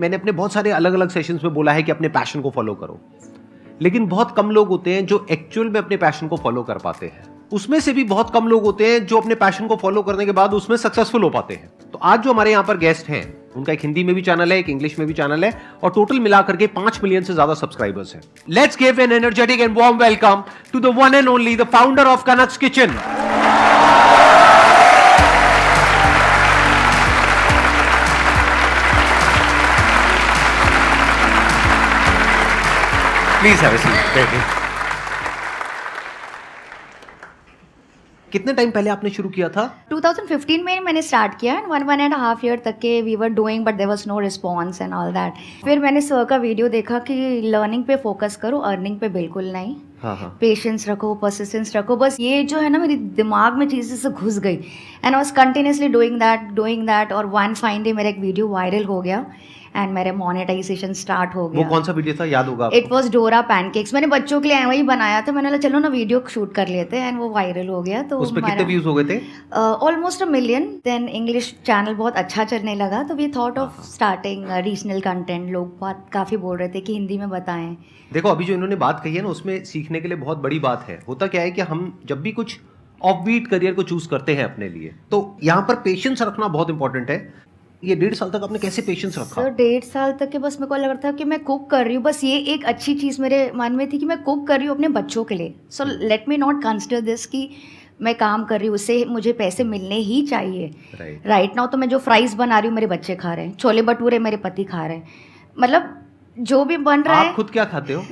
मैंने अपने बहुत सारे अलग अलग सेशंस में बोला है कि अपने पैशन को फॉलो करो, लेकिन बहुत कम लोग होते हैं जो एक्चुअल में अपने पैशन को फॉलो कर पाते हैं। उसमें से भी बहुत कम लोग होते हैं जो अपने पैशन को फॉलो करने के बाद उसमें सक्सेसफुल हो पाते हैं। तो आज जो हमारे यहाँ पर गेस्ट हैं, उनका एक हिंदी में भी चैनल है, एक इंग्लिश में भी चैनल है, और टोटल मिलाकर के 5 मिलियन से ज्यादा सब्सक्राइबर्स हैं। Let's give an energetic and warm welcome to the one and only the founder of Kanak's kitchen. Please have a seat. कितने टाइम पहले आपने शुरू किया था? 2015 में मैंने स्टार्ट किया एंड 1.5 ईयर तक के we were doing but there was no response and all that. फिर मैंने सर का वीडियो देखा कि लर्निंग पे फोकस करो, अर्निंग पे बिल्कुल नहीं। हाँ। पेशेंस रखो, परसिस्टेंस रखो, बस ये जो है ना मेरे दिमाग में चीज़ें से घुस गई and I was continuously doing that और वन फाइन डे मेरा एक वीडियो वायरल हो गया एंड मेरे मोनेटाइजेशन स्टार्ट हो गया। वो कौन सा वीडियो था, याद होगा आपको? इट वॉज डोरा पैनकेक्स। मैंने बच्चों के लिए वही बनाया था। मैंने बोला चलो ना वीडियो शूट कर लेते हैं एंड वो वायरल हो गया। तो उस पे कितने व्यूज हो गए थे? Almost 1 million. Then English channel बहुत अच्छा चलने लगा तो we thought of starting regional content. लोग बहुत काफ़ी बोल रहे थे कि हिंदी में बताएं। देखो अभी जो इन्होंने बात कही है ना, उसमें सीखने के लिए बहुत बड़ी बात है। होता क्या है कि हम जब भी कुछ ऑफबीट करियर को चूज करते हैं अपने लिए, तो यहाँ पर पेशेंस रखना बहुत इंपॉर्टेंट है। ये 1.5 साल तक आपने कैसे पेशेंस रखा? सर 1.5 साल तक के बस मेरे को लग रहा था कि मैं कुक कर रही हूँ। बस ये एक अच्छी चीज़ मेरे मन में थी कि मैं कुक कर रही हूँ अपने बच्चों के लिए। So let me not consider this कि मैं काम कर रही हूँ, उससे मुझे पैसे मिलने ही चाहिए। राइट नाउ तो मैं जो फ्राइज़ बना रही हूँ मेरे बच्चे खा रहे हैं, छोले भटूरे मेरे पति खा रहे हैं, मतलब जो भी बन रहा है। आप खुद क्या खाते हो?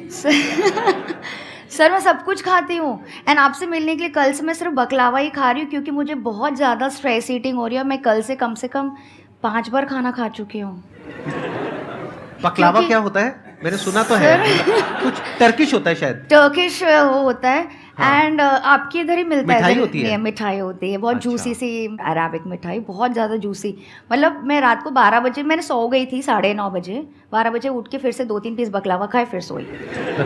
सर मैं सब कुछ खाती हूँ एंड आपसे मिलने के लिए कल से मैं सिर्फ बकलावा ही खा रही हूँ क्योंकि मुझे बहुत ज़्यादा स्ट्रेस ईटिंग हो रही है। मैं कल से कम 5 बार खाना खा चुकी हूँ। बकलावा क्या होता है? मैंने सुना तो है कुछ टर्किश होता है शायद। टर्किश होता है एंड आपके इधर ही मिलता है। मिठाई होती है? मिठाई होती है बहुत अच्छा। जूसी सी अराबिक मिठाई, बहुत ज़्यादा जूसी। मतलब मैं रात को 12 बजे मैंने सो गई थी, 9:30 बजे। 12 बजे उठ के फिर से 2-3 पीस बकलावा खाए, फिर सोई।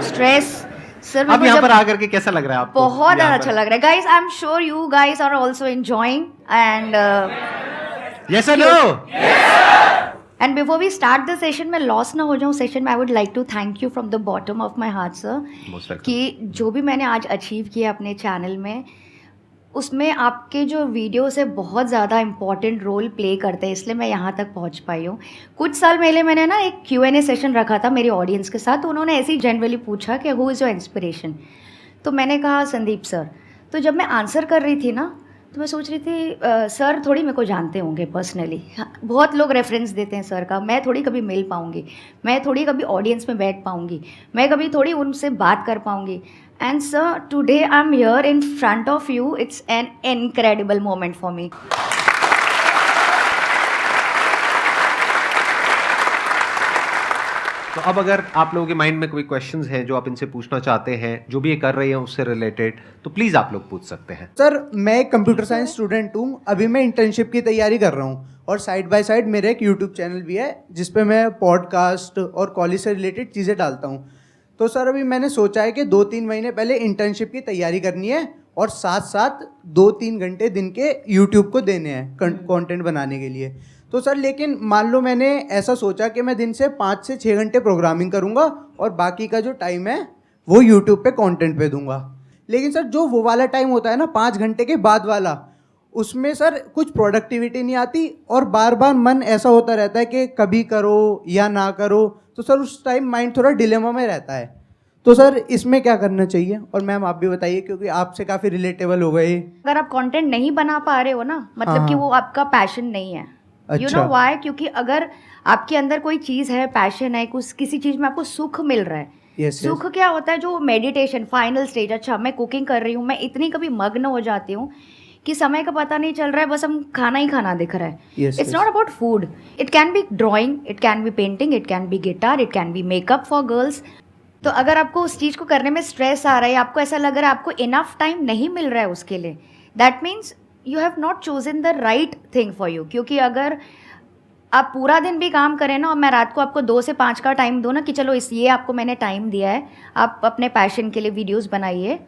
स्ट्रेस सर अब यहाँ पर आकर के कैसा लग रहा है आपको? बहुत अच्छा लग रहा है guys. I am sure you guys are also enjoying and Yes or no? And before we start the session, मैं लॉस ना हो जाऊँ सेशन में, I would like to thank you from the bottom of my heart sir कि जो भी मैंने आज अचीव किया अपने चैनल में, उसमें आपके जो वीडियोस है बहुत ज़्यादा इंपॉर्टेंट रोल प्ले करते हैं, इसलिए मैं यहाँ तक पहुँच पाई हूँ। कुछ साल पहले मैंने ना एक Q&A सेशन रखा था मेरी ऑडियंस के साथ, तो उन्होंने ऐसे ही जनरली पूछा कि हु इज़ योर इंस्पिरेशन। तो मैंने कहा संदीप सर। तो जब मैं आंसर कर रही थी ना तो मैं सोच रही थी सर थोड़ी मेरे को जानते होंगे पर्सनली, बहुत लोग रेफरेंस देते हैं सर का, मैं थोड़ी कभी मिल पाऊँगी, मैं थोड़ी कभी ऑडियंस में बैठ पाऊँगी, मैं कभी थोड़ी उनसे बात कर पाऊँगी। And sir today I am here in front of you, it's an incredible moment for me. तो अब अगर आप लोगों के माइंड में कोई क्वेश्चंस हैं जो आप इनसे पूछना चाहते हैं, जो भी ये कर रहे हैं उससे रिलेटेड, तो प्लीज आप लोग पूछ सकते हैं। सर मैं एक कंप्यूटर साइंस स्टूडेंट हूँ, अभी मैं इंटर्नशिप की तैयारी कर रहा हूँ और साइड बाय साइड मेरा एक यूट्यूब चैनल भी है जिस पे मैं पॉडकास्ट और कॉलेज से रिलेटेड चीज़ें डालता हूँ। तो सर अभी मैंने सोचा है कि 2-3 महीने पहले इंटर्नशिप की तैयारी करनी है और साथ साथ 2-3 घंटे दिन के यूट्यूब को देने हैं कंटेंट बनाने के लिए। तो सर लेकिन मान लो मैंने ऐसा सोचा कि मैं दिन से 5 से 6 घंटे प्रोग्रामिंग करूंगा और बाकी का जो टाइम है वो यूट्यूब पे कंटेंट पे दूंगा। लेकिन सर जो वो वाला टाइम होता है ना 5 घंटे के बाद वाला, उसमें सर कुछ प्रोडक्टिविटी नहीं आती और बार बार मन ऐसा होता रहता है कि कभी करो या ना करो। तो सर उस टाइम माइंड थोड़ा डिलेमा में रहता है। तो सर इसमें क्या करना चाहिए? और मैम आप भी बताइए क्योंकि आपसे काफ़ी रिलेटेबल हो गए। अगर आप कंटेंट नहीं बना पा रहे हो ना, मतलब कि वो आपका पैशन नहीं है। You know why? क्योंकि अगर आपके अंदर कोई चीज़ है, पैशन है, कुछ किसी चीज़ में आपको सुख मिल रहा है। सुख क्या होता है? जो मेडिटेशन फाइनल स्टेज। अच्छा मैं कुकिंग कर रही हूँ, मैं इतनी कभी मग्न हो जाती हूँ कि समय का पता नहीं चल रहा है, बस हम खाना ही खाना दिख रहा है। It's not about food, it can be drawing, it can be painting, it can be guitar, it can be makeup for girls. तो अगर आपको उस चीज़ को करने में स्ट्रेस आ रहा है, आपको ऐसा लग रहा है आपको इनफ टाइम नहीं मिल रहा है उसके लिए, that means you have not chosen the right thing for you. क्योंकि अगर आप पूरा दिन भी काम करें ना और मैं रात को आपको 2 से 5 का टाइम दूँ ना कि चलो ये आपको मैंने टाइम दिया है, आप अपने पैशन के लिए वीडियोस बनाइए,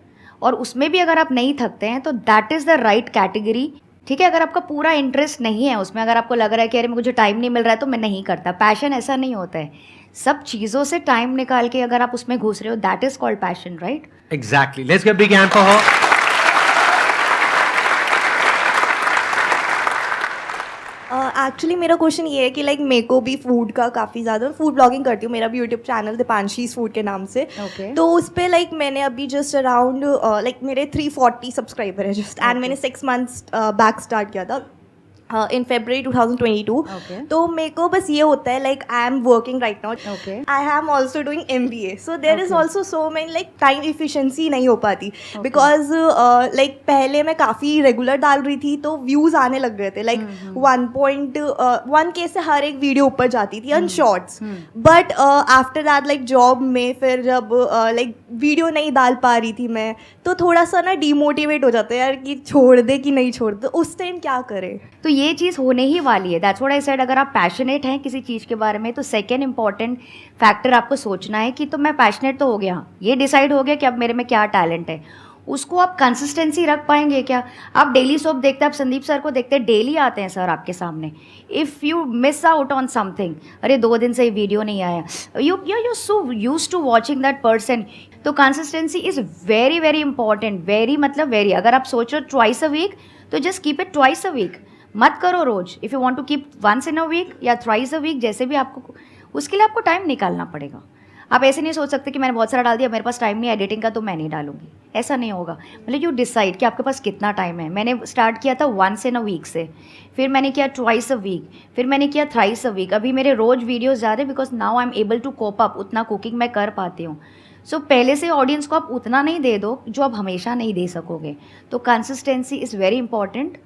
और उसमें भी अगर आप नहीं थकते हैं तो that is the right category ठीक है, अगर आपका पूरा इंटरेस्ट नहीं है उसमें, अगर आपको लग रहा है कि अरे मुझे टाइम नहीं मिल रहा है तो मैं नहीं करता, पैशन ऐसा नहीं होता है। सब चीज़ों से टाइम निकाल के अगर आप उसमें घुस रहे हो, that is called passion, right? Exactly, let's give big hand for her. Actually मेरा क्वेश्चन ये है कि लाइक मेरे को भी फूड का काफ़ी ज़्यादा, फूड ब्लॉगिंग करती हूँ, मेरा भी यूट्यूब चैनल दीपांशीज फूड के नाम से। Okay. तो उस पर लाइक मैंने अभी जस्ट अराउंड लाइक मेरे 340 सब्सक्राइबर है जस्ट, एंड मैंने 6 months बैक स्टार्ट किया था इन February 2022। Okay. तो मेरे को बस ये होता है like I am working right now, Okay. I am also doing MBA, so there is Okay. Also so many like time efficiency नहीं हो पाती, बिकॉज लाइक पहले मैं काफ़ी रेगुलर डाल रही थी तो व्यूज़ आने लग गए थे, लाइक 1.1K से हर एक वीडियो ऊपर जाती थी on shorts. But after that like job में फिर जब लाइक वीडियो नहीं डाल पा रही थी मैं, तो थोड़ा सा ना डिमोटिवेट हो जाता है यार कि छोड़ दे कि नहीं छोड़ दे, उस टाइम क्या करें? तो ये चीज़ होने ही वाली है, दैट्स व्हाट आई सेड। अगर आप पैशनेट हैं किसी चीज़ के बारे में तो सेकेंड इंपॉर्टेंट फैक्टर आपको सोचना है कि तो मैं पैशनेट तो हो गया, ये डिसाइड हो गया कि अब मेरे में क्या टैलेंट है, उसको आप कंसिस्टेंसी रख पाएंगे क्या? आप डेली सोप देखते हैं, आप संदीप सर को देखते हैं, डेली आते हैं सर आपके सामने। If you miss out on something, अरे 2 दिन से वीडियो नहीं आया, you so use to watching that person. तो consistency is very very important, very मतलब वेरी। अगर आप सोचो ट्वाइस अ वीक तो just keep it twice a week, मत करो रोज। If you want to keep once in a week या थ्राइस अ वीक, जैसे भी आपको, उसके लिए आपको टाइम निकालना पड़ेगा। आप ऐसे नहीं सोच सकते कि मैंने बहुत सारा डाल दिया, मेरे पास टाइम नहीं है एडिटिंग का तो मैं नहीं डालूंगी, ऐसा नहीं होगा। मतलब यू डिसाइड कि आपके पास कितना टाइम है। मैंने स्टार्ट किया था वंस इन अ वीक से, फिर मैंने किया ट्वाइस अ वीक, फिर मैंने किया थ्राइस अ वीक। अभी मेरे रोज वीडियोज़ ज़्यादा because now I am able to cope up, उतना कुकिंग मैं कर पाती हूँ। सो पहले से ऑडियंस को आप उतना नहीं दे दो जो आप हमेशा नहीं दे सकोगे। तो कंसिस्टेंसी इज़ वेरी इंपॉर्टेंट।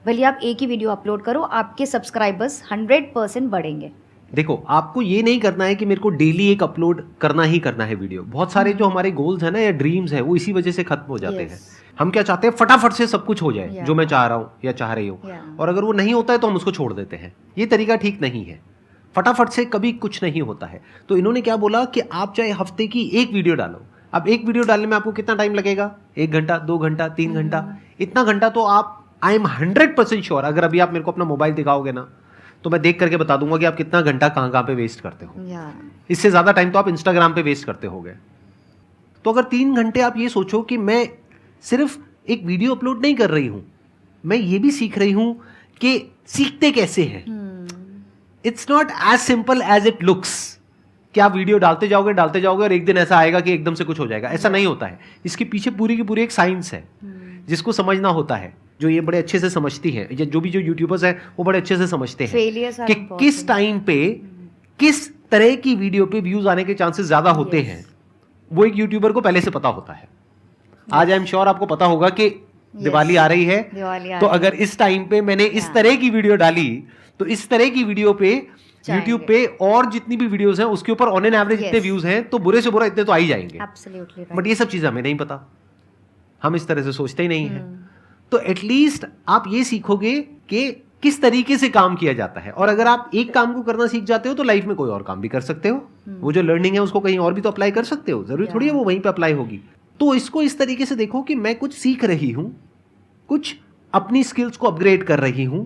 भले आप एक ही वीडियो अपलोड करो, आपके सब्सक्राइबर्स 100% बढ़ेंगे। देखो, आपको ये नहीं करना है कि मेरे को डेली एक अपलोड करना ही करना है वीडियो। बहुत सारे जो हमारे गोल्स हैं ना या ड्रीम्स हैं वो इसी वजह से खत्म हो जाते हैं। हम क्या चाहते हैं, फटाफट से सब कुछ हो जाए जो मैं चाह रहा हूँ या चाह रही हूँ, और अगर वो नहीं होता है तो हम उसको छोड़ देते हैं। ये तरीका ठीक नहीं है, फटाफट से कभी कुछ नहीं होता है। तो इन्होंने क्या बोला कि आप चाहे हफ्ते की एक वीडियो डालो। अब एक वीडियो डालने में आपको कितना टाइम लगेगा? 1 घंटा, 2 घंटा, 3 घंटा। इतना घंटा तो आप, आई एम 100% श्योर, अगर अभी आप मेरे को अपना मोबाइल दिखाओगे ना तो मैं देख करके बता दूंगा कि आप कितना घंटा कहाँ पे वेस्ट करते हो। इससे ज़्यादा टाइम तो आप इंस्टाग्राम पे वेस्ट करते होगे। तो अगर 3 घंटे आप ये सोचो कि मैं सिर्फ एक वीडियो अपलोड नहीं कर रही हूँ, मैं ये भी सीख रही हूँ कि सीखते कैसे हैं। It's not as simple as it looks कि आप वीडियो डालते जाओगे और एक दिन ऐसा आएगा कि एकदम से कुछ हो जाएगा। ऐसा नहीं होता है। इसके पीछे पूरी की पूरी एक साइंस है जिसको समझना होता है, जो ये बड़े अच्छे से समझती है, या जो भी जो यूट्यूबर्स हैं वो बड़े अच्छे से समझते हैं कि किस टाइम पे किस तरह की वीडियो पे व्यूज आने के चांसेस ज्यादा होते हैं। वो एक यूट्यूबर को पहले से पता होता है। आज आई एम श्योर आपको पता होगा कि दिवाली आ रही है, तो अगर इस टाइम पे मैंने इस तरह की वीडियो डाली तो इस तरह की वीडियो पे यूट्यूब पे और जितनी भी वीडियोस हैं उसके ऊपर ऑन एन एवरेज इतने व्यूज हैं, तो बुरे से बुरा इतने तो आ ही जाएंगे। बट ये सब चीजें हमें नहीं पता, हम इस तरह से सोचते ही नहीं है। तो एटलीस्ट आप ये सीखोगे कि किस तरीके से काम किया जाता है, और अगर आप एक काम को करना सीख जाते हो तो लाइफ में कोई और काम भी कर सकते हो। वो जो लर्निंग है उसको कहीं और भी तो अप्लाई कर सकते हो, जरूरी थोड़ी है वो वहीं पे अप्लाई होगी। तो इसको इस तरीके से देखो कि मैं कुछ सीख रही हूं, कुछ अपनी स्किल्स को अपग्रेड कर रही हूं,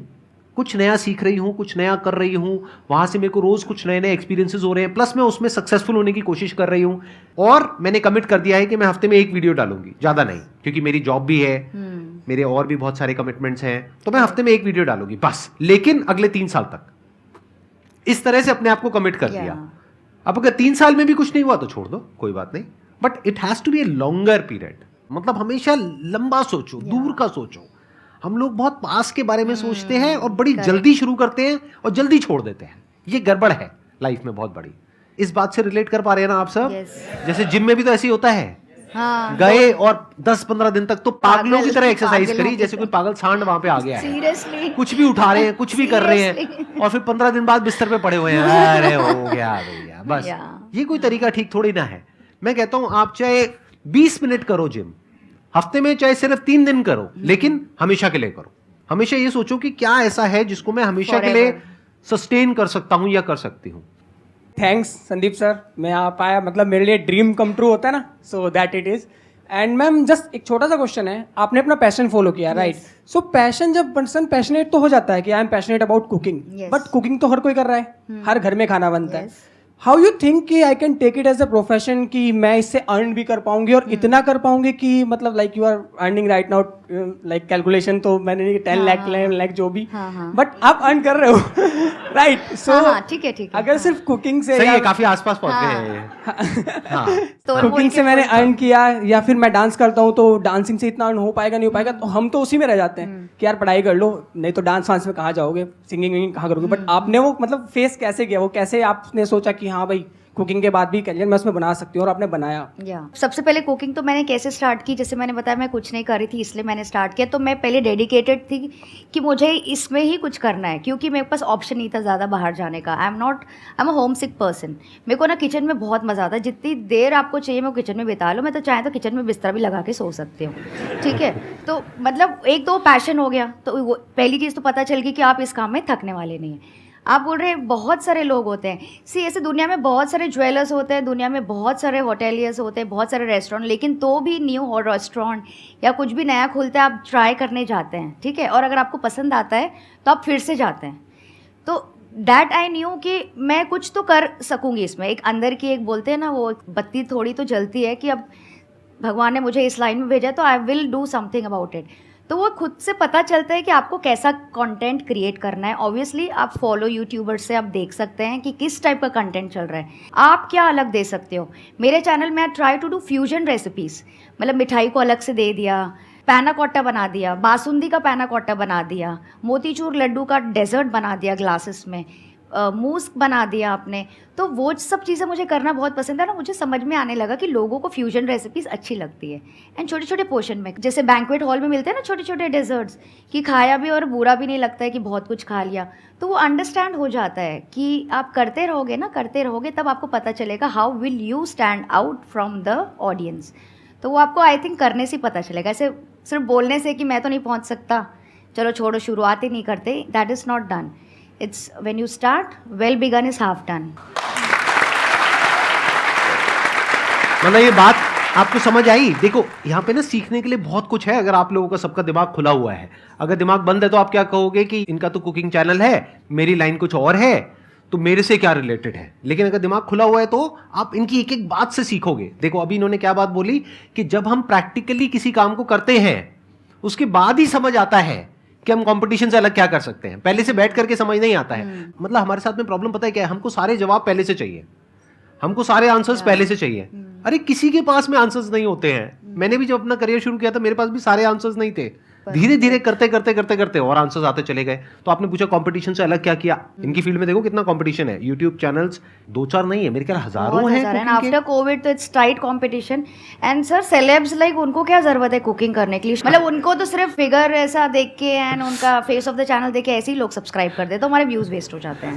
कुछ नया सीख रही हूं, कुछ नया कर रही हूं, वहां से मेरे को रोज कुछ नए नए एक्सपीरियंसेस हो रहे हैं, प्लस मैं उसमें सक्सेसफुल होने की कोशिश कर रही हूं। और मैंने कमिट कर दिया है कि मैं हफ्ते में एक वीडियो डालूंगी, ज्यादा नहीं, क्योंकि मेरी जॉब भी है, मेरे और भी बहुत सारे कमिटमेंट्स हैं, तो मैं हफ्ते में एक वीडियो डालूंगी बस। लेकिन अगले 3 साल तक इस तरह से अपने आप को कमिट कर दिया। अब अगर 3 साल में भी कुछ नहीं हुआ तो छोड़ दो, कोई बात नहीं, but it has to be a longer period. मतलब हमेशा लंबा सोचो, दूर का सोचो। हम लोग बहुत पास के बारे में सोचते हैं और बड़ी जल्दी शुरू करते हैं और जल्दी छोड़ देते हैं। ये गड़बड़ है लाइफ में बहुत बड़ी। इस बात से रिलेट कर पा रहे हैं ना आप सब? जैसे जिम में भी तो ऐसे ही होता है। गए और 10-15 दिन तक तो पागलों की तरह एक्सरसाइज करी, जैसे कोई पागल सांड वहां पे आ गया है। सीरियसली कुछ भी उठा रहे हैं, कुछ भी कर रहे हैं, और फिर 15 दिन बाद बिस्तर पे पड़े हुए हैं। अरे हो गया भैया, बस। ये कोई तरीका ठीक थोड़ी ना है। मैं कहता हूं आप चाहे 20 मिनट करो जिम हफ्ते में, चाहे सिर्फ 3 दिन करो, लेकिन हमेशा के लिए करो। हमेशा ये सोचो कि क्या ऐसा है जिसको मैं हमेशा के लिए सस्टेन कर सकता हूं या कर सकती हूं। थैंक्स संदीप सर, मैं आ पाया, मतलब मेरे लिए ड्रीम कम ट्रू होता है ना, so that it is. And ma'am just एक छोटा सा क्वेश्चन है, आपने अपना पैशन फॉलो किया, राइट? सो पैशन, जब पर्सन पैशनेट तो हो जाता है कि I am passionate about cooking, Yes. But cooking तो हर कोई कर रहा है, हर घर में खाना बनता है. Yes. हाउ यू थिंक कि I can take it as a profession, कि मैं इससे अर्न भी कर पाऊंगी और इतना कर पाऊंगी कि मतलब like you are earning right now, like calculation तो मैंने नहीं 10 लाख 11 लाख जो भी, बट आप अर्न कर रहे हो राइट? सो ठीक है अगर सिर्फ कुकिंग से सही है, या काफी आसपास पहुंच गए हैं ये। हाँ तो कुकिंग से मैंने अर्न किया, या फिर मैं डांस करता हूँ तो डांसिंग से इतना अर्न हो पाएगा नहीं हो पाएगा, तो हम तो उसी में रह जाते हैं कि यार पढ़ाई कर लो, नहीं तो डांस वांस में कहाँ जाओगे, सिंगिंग विंगिंग कहाँ करोगे. बट आपने वो मतलब फेस कैसे किया, वो कैसे आपने सोचा कि हाँ भाई कुकिंग के बाद भी करियर मैं उसमें बना सकती हूँ, और आपने बनाया? सबसे पहले कुकिंग तो मैंने कैसे स्टार्ट की, जैसे मैंने बताया मैं कुछ नहीं कर रही थी इसलिए मैंने स्टार्ट किया. तो मैं पहले डेडिकेटेड थी कि मुझे इसमें ही कुछ करना है, क्योंकि मेरे पास ऑप्शन नहीं था ज़्यादा बाहर जाने का. I am a home sick person. मेरे को ना किचन में बहुत मज़ा आता है, जितनी देर आपको चाहिए मैं किचन में बिता लो. मैं तो चाहे तो किचन में बिस्तर भी लगा के सो सकती हूँ, ठीक है. तो मतलब एक तो पैशन हो गया, तो वो पहली चीज़ तो पता चल गई कि आप इस काम में थकने वाले नहीं हैं. आप बोल रहे हैं बहुत सारे लोग होते हैं, ऐसे दुनिया में बहुत सारे ज्वेलर्स होते हैं, दुनिया में बहुत सारे होटेलियर्स होते हैं, बहुत सारे रेस्टोरेंट, लेकिन तो भी न्यू रेस्टोरेंट या कुछ भी नया खुलता है आप ट्राई करने जाते हैं, ठीक है. और अगर आपको पसंद आता है तो आप फिर से जाते हैं. तो दैट आई न्यू कि मैं कुछ तो कर सकूँगी इसमें. एक अंदर की एक बोलते हैं ना, वो बत्ती थोड़ी तो जलती है कि अब भगवान ने मुझे इस लाइन में भेजा है तो I will do something about it. तो वो खुद से पता चलता है कि आपको कैसा कंटेंट क्रिएट करना है. ऑब्वियसली आप फॉलो यूट्यूबर से आप देख सकते हैं कि किस टाइप का कंटेंट चल रहा है, आप क्या अलग दे सकते हो. मेरे चैनल में I try to do fusion recipes, मतलब मिठाई को अलग से दे दिया, पैना कोट्टा बना दिया, बासुंदी का पैना कोट्टा बना दिया, मोतीचूर लड्डू का डेजर्ट बना दिया ग्लासेस में, मूस बना दिया आपने. तो वो सब चीज़ें मुझे करना बहुत पसंद है ना. मुझे समझ में आने लगा कि लोगों को फ्यूजन रेसिपीज़ अच्छी लगती है, एंड छोटे छोटे पोर्शन में, जैसे बैंक्वेट हॉल में मिलते हैं ना छोटे छोटे डेजर्ट्स, कि खाया भी और बुरा भी नहीं लगता है कि बहुत कुछ खा लिया. तो वो अंडरस्टैंड हो जाता है कि आप करते रहोगे ना, करते रहोगे, तब आपको पता चलेगा how will you stand out from the audience. तो वो आपको आई थिंक करने से ही पता चलेगा. ऐसे सिर्फ बोलने से कि मैं तो नहीं पहुँच सकता, चलो छोड़ो, शुरुआत ही नहीं करते, that is not done. It's when you start, well begun is half done. मतलब ये बात आपको समझ आई? देखो यहाँ पे ना सीखने के लिए बहुत कुछ है, अगर आप लोगों का सबका दिमाग खुला हुआ है. अगर दिमाग बंद है तो आप क्या कहोगे कि इनका तो कुकिंग चैनल है, मेरी लाइन कुछ और है, तो मेरे से क्या रिलेटेड है. लेकिन अगर दिमाग खुला हुआ है तो आप इनकी एक एक बात से सीखोगे. देखो अभी इन्होंने क्या बात बोली कि जब हम प्रैक्टिकली किसी काम को करते हैं उसके बाद ही समझ आता है कि हम कंपटीशन से अलग क्या कर सकते हैं. पहले से बैठ करके समझ नहीं आता है. मतलब हमारे साथ में प्रॉब्लम पता है क्या है, हमको सारे जवाब पहले से चाहिए, हमको सारे आंसर्स पहले से चाहिए. अरे किसी के पास में आंसर्स नहीं होते हैं. मैंने भी जब अपना करियर शुरू किया था मेरे पास भी सारे आंसर्स नहीं थे. धीरे धीरे करते करते करते करते और आंसर्स आते चले गए. तो आपने पूछा कंपटीशन से अलग क्या किया. इनकी फील्ड में देखो कितना कंपटीशन है. यूट्यूब चैनल्स 2-4 नहीं है, मेरे ख्याल हजारों हैं. आफ्टर कोविड तो it's tight competition. And sir celebs like उनको क्या जरूरत है कुकिंग करने के लिए. मतलब उनको तो सिर्फ फिगर ऐसा देख के एंड उनका फेस ऑफ द चैनल देख के ऐसे ही लोग सब्सक्राइब कर देते, तो हमारे व्यूज वेस्ट हो जाते हैं.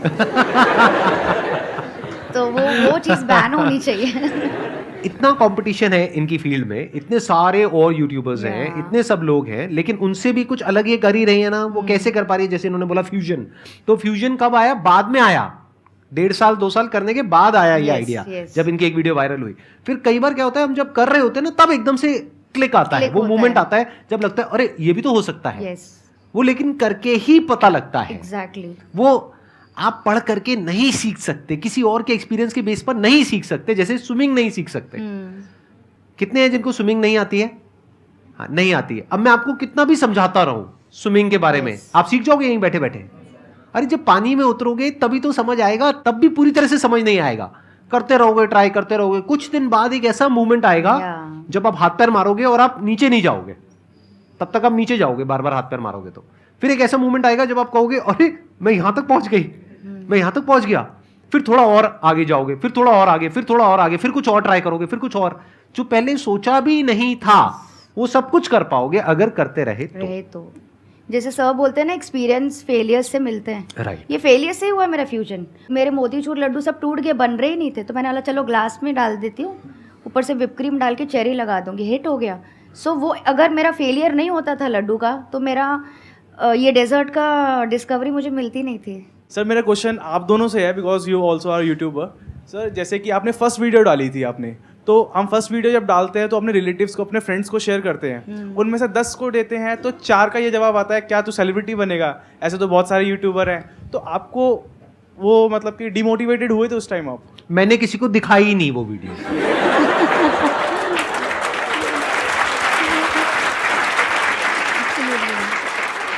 तो वो चीज़ बैन होनी चाहिए. इतना कंपटीशन है इनकी फील्ड में, इतने सारे और यूट्यूबर्स हैं, इतने सब लोग हैं, लेकिन उनसे भी कुछ अलग ये कर ही रही है ना. वो कैसे कर पा रही है? जैसे इन्होंने बोला फ्यूजन, तो फ्यूजन कब आया? बाद में आया, 1.5 साल 2 साल करने के बाद आया ये आइडिया. जब इनकी एक वीडियो वायरल हुई. फिर कई बार क्या होता है, हम जब कर रहे होते हैं ना तब एकदम से क्लिक आता है, वो मोमेंट आता है जब लगता है अरे ये भी तो हो सकता है. वो लेकिन करके ही पता लगता है. एग्जैक्टली. वो आप पढ़ करके नहीं सीख सकते, किसी और के एक्सपीरियंस के बेस पर नहीं सीख सकते. जैसे स्विमिंग नहीं सीख सकते. कितने हैं जिनको स्विमिंग नहीं आती है? हाँ, नहीं आती है. अब मैं आपको कितना भी समझाता रहूं स्विमिंग के बारे में, आप सीख जाओगे यहीं बैठे बैठे. अरे जब पानी में उतरोगे तभी तो समझ आएगा, तब भी पूरी तरह से समझ नहीं आएगा. करते रहोगे, ट्राई करते रहोगे, कुछ दिन बाद एक ऐसा मूवमेंट आएगा जब आप हाथ पैर मारोगे और आप नीचे नहीं जाओगे. तब तक आप नीचे जाओगे, बार बार हाथ पैर मारोगे तो. फिर एक ऐसा मूवमेंट आएगा जब आप कहोगे अरे मैं यहां तक पहुंच गई, मैं यहां तक पहुंच गया. फिर थोड़ा और आगे जाओगे, फिर थोड़ा और आगे, फिर थोड़ा और आगे, फिर कुछ और ट्राई करोगे, फिर कुछ और. जो पहले सोचा भी नहीं था वो सब कुछ कर पाओगे अगर करते रहे तो. जैसे सर बोलते हैं ना एक्सपीरियंस फेलियर से मिलते हैं. राइट. ये फेलियर से ही हुआ मेरा फ्यूजन. मेरे मोतीचूर लड्डू सब टूट गए, बन रहे ही नहीं थे, तो मैंने बोला चलो ग्लास में डाल देती हूँ, ऊपर से whipped क्रीम डाल के चेरी लगा दूंगी, हिट हो गया. सो वो अगर मेरा फेलियर नहीं होता था लड्डू का तो मेरा ये डेजर्ट का डिस्कवरी मुझे मिलती नहीं थी. सर मेरा क्वेश्चन आप दोनों से है, because you also are YouTuber. Sir जैसे कि आपने फर्स्ट वीडियो डाली थी आपने, तो हम फर्स्ट वीडियो जब डालते हैं तो अपने रिलेटिव्स को, अपने फ्रेंड्स को शेयर करते हैं, उनमें से 10 को देते हैं तो 4 का ये जवाब आता है क्या तू सेलिब्रिटी बनेगा, ऐसे तो बहुत सारे यूट्यूबर हैं। तो आपको वो मतलब कि डिमोटिवेटेड हुए थे उस टाइम आप? मैंने किसी को दिखाई ही नहीं वो वीडियो।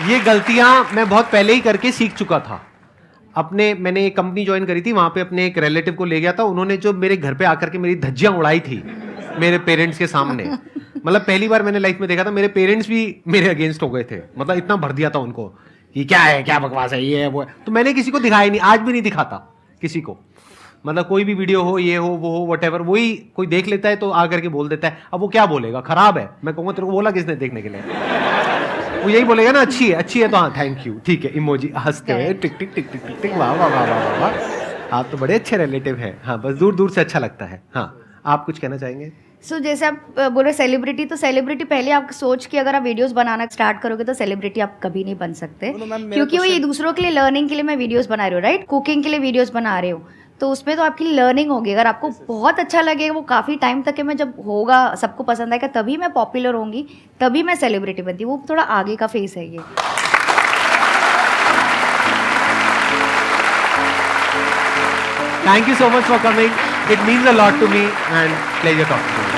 ये गलतियां मैं बहुत पहले ही करके सीख चुका था। मैंने एक कंपनी ज्वाइन करी थी, वहां पे अपने एक रिलेटिव को ले गया था, उन्होंने जो मेरे घर पे आकर के मेरी धज्जियां उड़ाई थी मेरे पेरेंट्स के सामने। मतलब पहली बार मैंने लाइफ में देखा था, मेरे पेरेंट्स भी मेरे अगेंस्ट हो गए थे, मतलब इतना भर दिया था उनको कि क्या है, क्या बकवास है, ये है वो है। तो मैंने किसी को दिखाया नहीं, आज भी नहीं दिखाता किसी को। मतलब कोई भी वीडियो हो, ये हो वो हो वटेवर, वही कोई देख लेता है तो आकर के बोल देता है। अब वो क्या बोलेगा, खराब है, मैं कहूँगा तेरे को बोला किसने देखने के लिए? वो यही बोलेगा ना अच्छी है तो हाँ थैंक यू, ठीक है, इमोजी हंसते हुए टिक टिक टिक टिक टिक टिक, वाह वाह वाह वाह वाह, आप तो बड़े अच्छे रिलेटिव हैं। हाँ, बस दूर दूर से अच्छा लगता है। हाँ, आप कुछ कहना चाहेंगे? जैसे आप बोले सेलिब्रिटी, तो सेलिब्रिटी पहले आप सोच के अगर आप वीडियोस बनाना स्टार्ट करोगे तो सेलिब्रिटी आप कभी नहीं बन सकते, क्योंकि वो ये दूसरों के लिए लर्निंग के लिए मैं वीडियोस बना रही हूँ, राइट? कुकिंग के लिए वीडियोस बना रही हूँ, तो उसमें तो आपकी लर्निंग होगी। अगर आपको बहुत अच्छा लगेगा, वो काफ़ी टाइम तक में जब होगा, सबको पसंद आएगा, तभी मैं पॉपुलर होंगी, तभी मैं सेलिब्रिटी बनती हूँ। वो थोड़ा आगे का फेस है ये। Thank you so much for coming. It means a lot to me and pleasure talking to you.